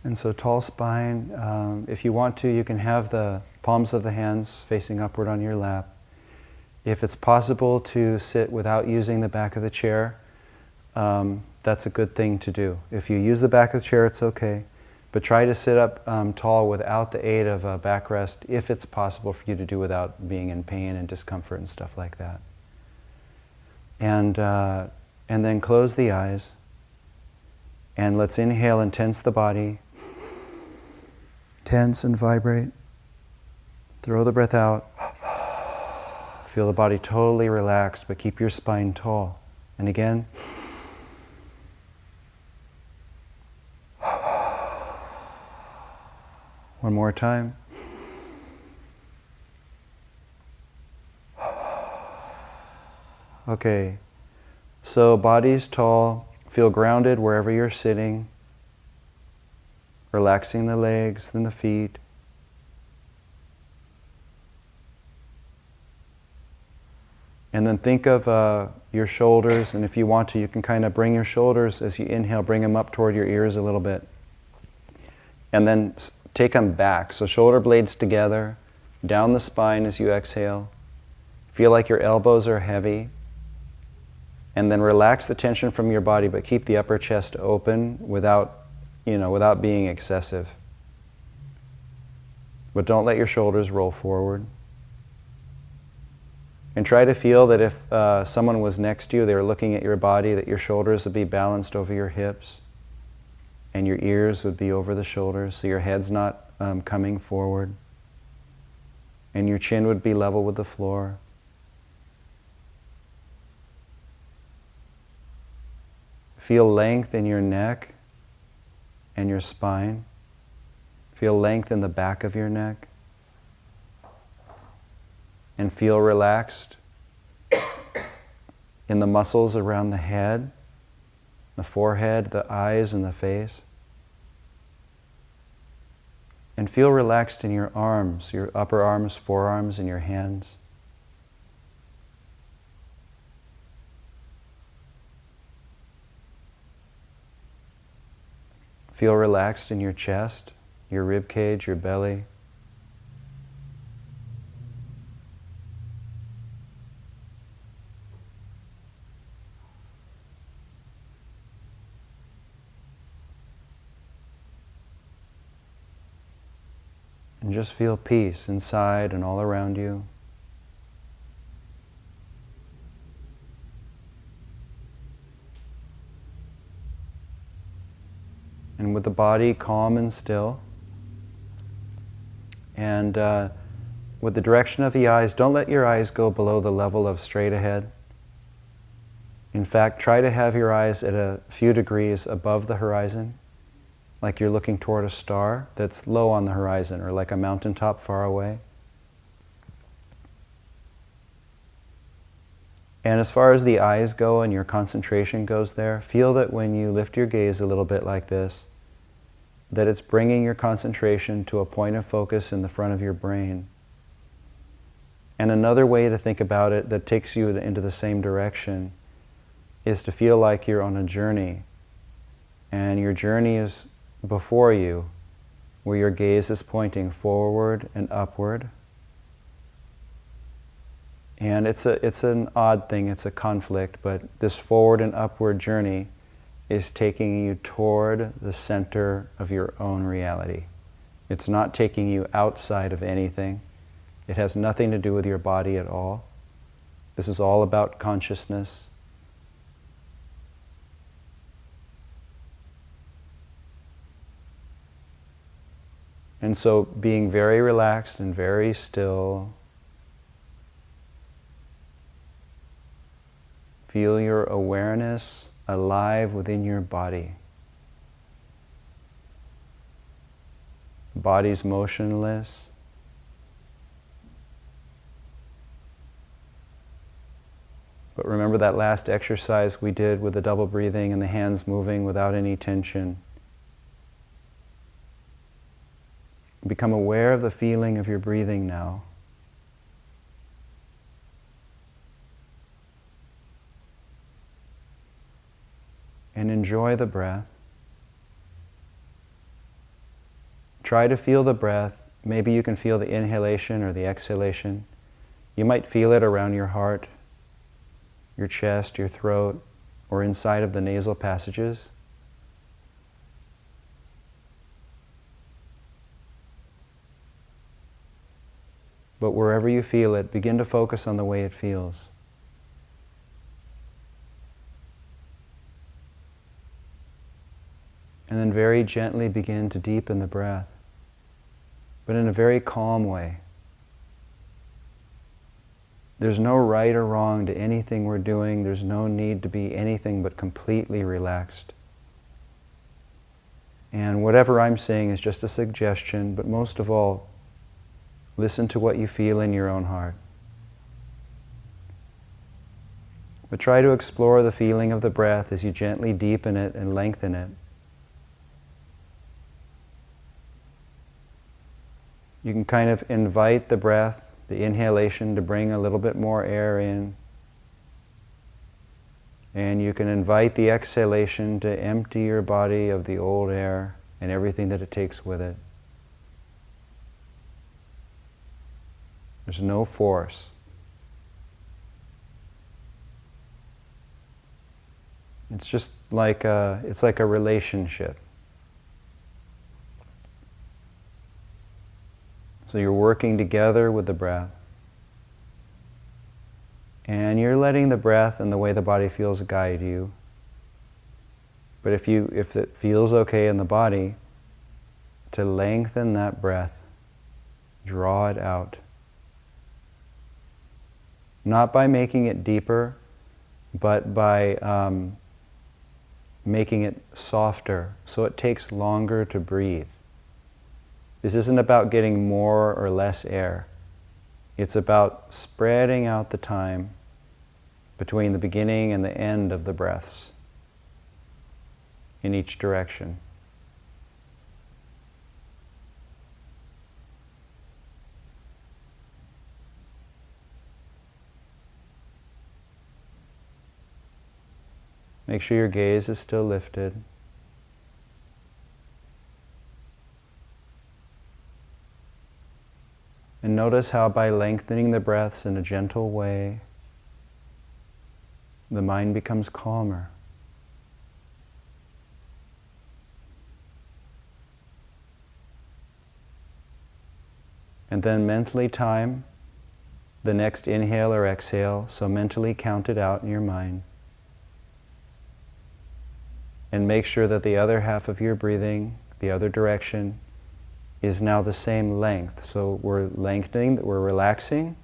And so tall spine. If you want to, you can have the palms of the hands facing upward on your lap. If it's possible to sit without using the back of the chair, that's a good thing to do. If you use the back of the chair, it's okay. But try to sit up tall without the aid of a backrest, if it's possible for you to do without being in pain and discomfort and stuff like that. And then close the eyes. And let's inhale and tense the body. Tense and vibrate. Throw the breath out. Feel the body totally relaxed, but keep your spine tall. And again. One more time. Okay, so body's tall. Feel grounded wherever you're sitting. Relaxing the legs, then the feet. And then think of your shoulders, and if you want to, you can kind of bring your shoulders, as you inhale, bring them up toward your ears a little bit. And then take them back, so shoulder blades together, down the spine as you exhale. Feel like your elbows are heavy. And then relax the tension from your body, but keep the upper chest open without being excessive. But don't let your shoulders roll forward. And try to feel that if someone was next to you, they were looking at your body, that your shoulders would be balanced over your hips and your ears would be over the shoulders, so your head's not coming forward. And your chin would be level with the floor. Feel length in your neck and your spine. Feel length in the back of your neck. And feel relaxed in the muscles around the head, the forehead, the eyes, and the face. And feel relaxed in your arms, your upper arms, forearms, and your hands. Feel relaxed in your chest, your rib cage, your belly. And just feel peace inside and all around you. And with the body calm and still, and with the direction of the eyes, don't let your eyes go below the level of straight ahead. In fact, try to have your eyes at a few degrees above the horizon, like you're looking toward a star that's low on the horizon, or like a mountaintop far away. And as far as the eyes go and your concentration goes there, feel that when you lift your gaze a little bit like this, that it's bringing your concentration to a point of focus in the front of your brain. And another way to think about it that takes you into the same direction is to feel like you're on a journey, and your journey is before you, where your gaze is pointing forward and upward. And it's an odd thing, it's a conflict, but this forward and upward journey is taking you toward the center of your own reality. It's not taking you outside of anything. It has nothing to do with your body at all. This is all about consciousness. And so being very relaxed and very still, feel your awareness alive within your body. Body's motionless. But remember that last exercise we did with the double breathing and the hands moving without any tension. Become aware of the feeling of your breathing now. And enjoy the breath. Try to feel the breath. Maybe you can feel the inhalation or the exhalation. You might feel it around your heart, your chest, your throat, or inside of the nasal passages. But wherever you feel it, begin to focus on the way it feels. And then very gently begin to deepen the breath, but in a very calm way. There's no right or wrong to anything we're doing. There's no need to be anything but completely relaxed. And whatever I'm saying is just a suggestion, but most of all, listen to what you feel in your own heart. But try to explore the feeling of the breath as you gently deepen it and lengthen it. You can kind of invite the breath, the inhalation, to bring a little bit more air in. And you can invite the exhalation to empty your body of the old air and everything that it takes with it. There's no force. It's just like it's like a relationship. So you're working together with the breath. And you're letting the breath and the way the body feels guide you. But if it feels okay in the body, to lengthen that breath, draw it out. Not by making it deeper, but by making it softer, so it takes longer to breathe. This isn't about getting more or less air. It's about spreading out the time between the beginning and the end of the breaths in each direction. Make sure your gaze is still lifted. And notice how by lengthening the breaths in a gentle way, the mind becomes calmer. And then mentally time the next inhale or exhale, so mentally count it out in your mind. And make sure that the other half of your breathing, the other direction, is now the same length. So we're lengthening, we're relaxing.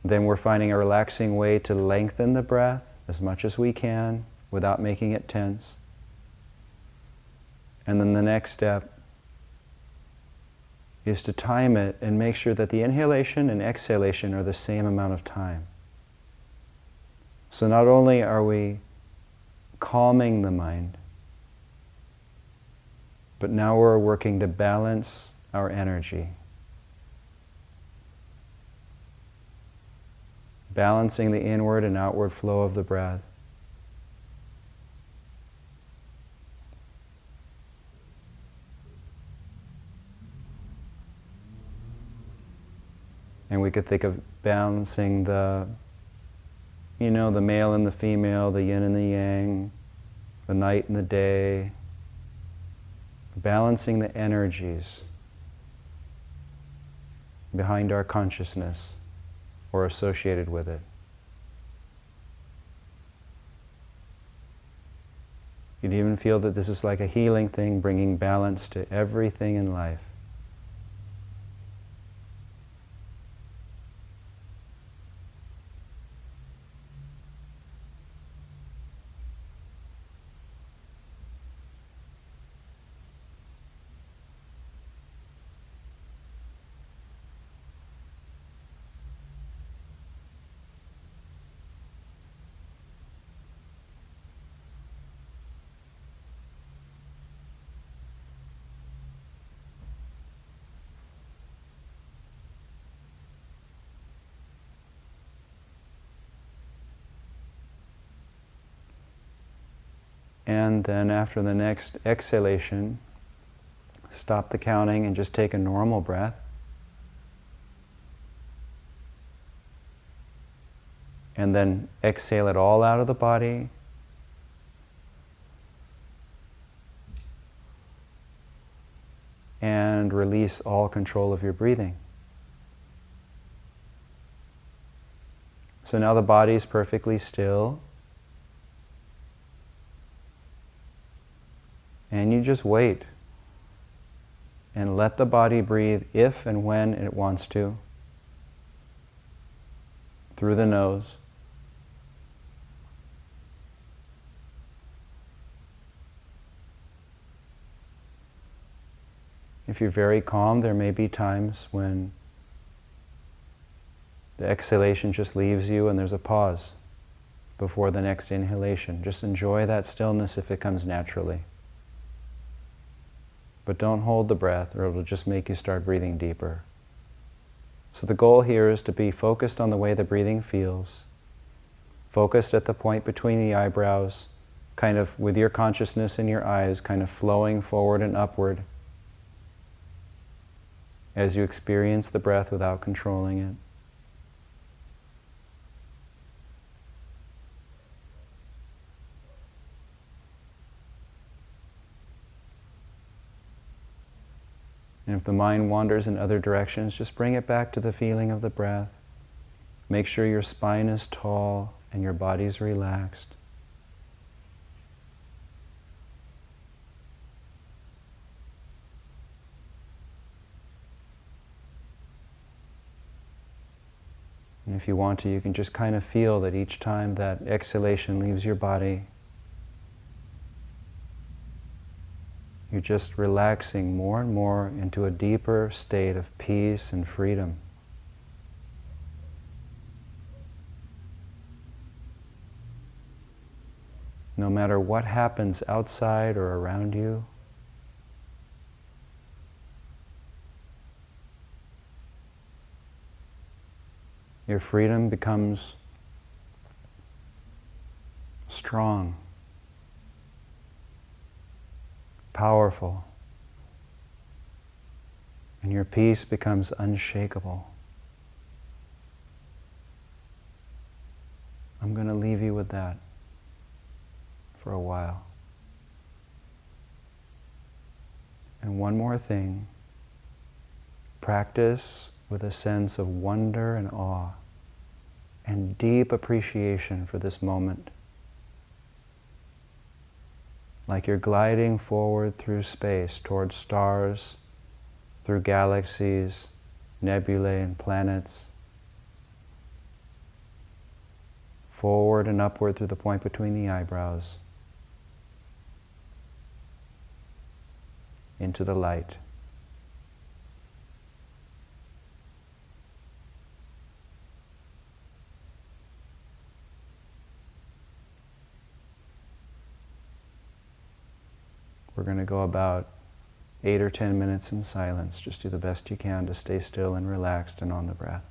Then we're finding a relaxing way to lengthen the breath as much as we can without making it tense. And then the next step is to time it and make sure that the inhalation and exhalation are the same amount of time. So not only are we calming the mind, but now we're working to balance our energy. Balancing the inward and outward flow of the breath. And we could think of balancing the male and the female, the yin and the yang, the night and the day. Balancing the energies behind our consciousness or associated with it. You'd even feel that this is like a healing thing, bringing balance to everything in life. And then after the next exhalation, stop the counting and just take a normal breath. And then exhale it all out of the body. And release all control of your breathing. So now the body is perfectly still. And you just wait. And let the body breathe if and when it wants to. Through the nose. If you're very calm, there may be times when the exhalation just leaves you and there's a pause before the next inhalation. Just enjoy that stillness if it comes naturally. But don't hold the breath or it'll just make you start breathing deeper. So the goal here is to be focused on the way the breathing feels, focused at the point between the eyebrows, kind of with your consciousness in your eyes, kind of flowing forward and upward as you experience the breath without controlling it. And if the mind wanders in other directions, just bring it back to the feeling of the breath. Make sure your spine is tall and your body's relaxed. And if you want to, you can just kind of feel that each time that exhalation leaves your body, you're just relaxing more and more into a deeper state of peace and freedom. No matter what happens outside or around you, your freedom becomes strong, powerful, and your peace becomes unshakable. I'm going to leave you with that for a while. And one more thing, practice with a sense of wonder and awe and deep appreciation for this moment. Like you're gliding forward through space towards stars, through galaxies, nebulae and planets, forward and upward through the point between the eyebrows, into the light. We're going to go about 8 or 10 minutes in silence. Just do the best you can to stay still and relaxed and on the breath.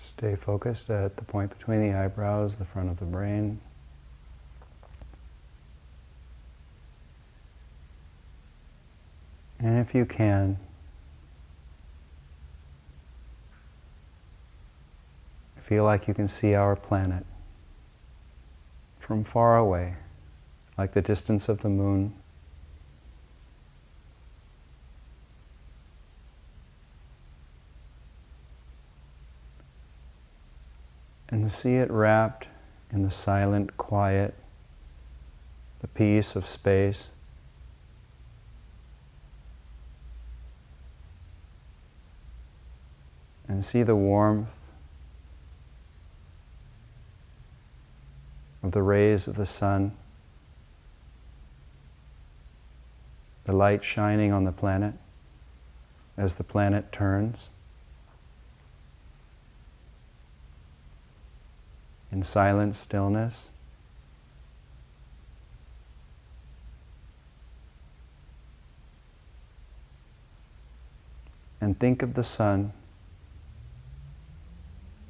Stay focused at the point between the eyebrows, the front of the brain. And if you can, feel like you can see our planet from far away, like the distance of the moon. And to see it wrapped in the silent quiet, the peace of space. And see the warmth of the rays of the sun, the light shining on the planet as the planet turns. In silent stillness. And think of the sun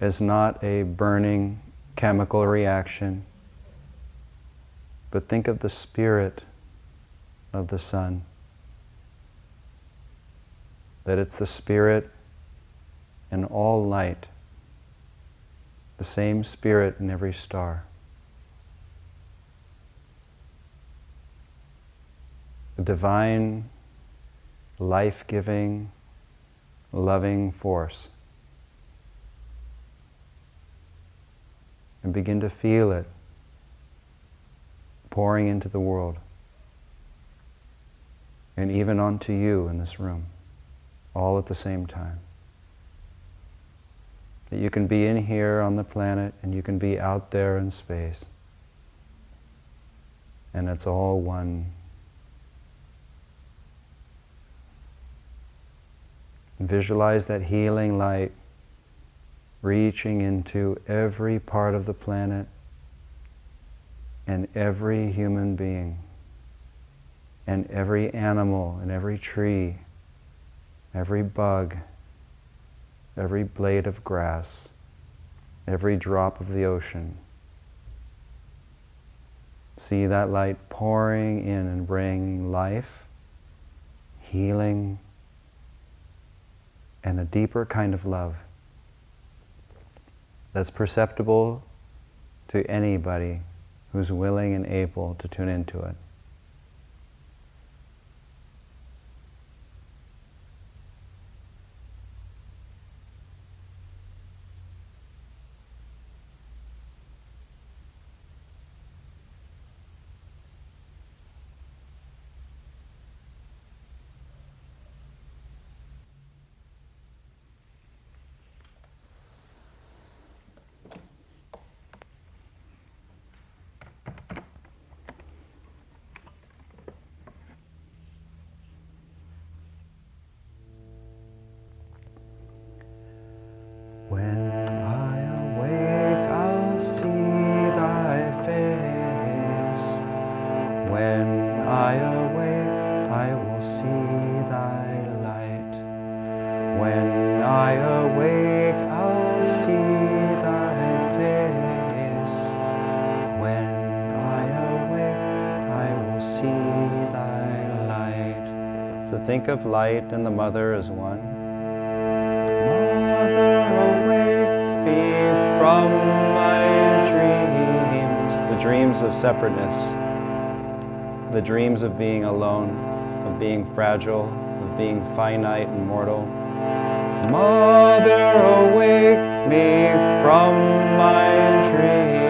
as not a burning chemical reaction, but think of the spirit of the sun. That it's the spirit in all light. The same spirit in every star. A divine, life-giving, loving force. And begin to feel it pouring into the world. And even onto you in this room, all at the same time. That you can be in here on the planet and you can be out there in space. And it's all one. Visualize that healing light reaching into every part of the planet and every human being and every animal and every tree, every bug, every blade of grass, every drop of the ocean. See that light pouring in and bringing life, healing, and a deeper kind of love that's perceptible to anybody who's willing and able to tune into it. When I awake, I'll see thy face. When I awake, I will see thy light. When I awake, I'll see thy face. When I awake, I will see thy light. So think of light and the mother as one. Awake me from my dreams, the dreams of separateness, the dreams of being alone, of being fragile, of being finite and mortal. Mother, awake me from my dreams.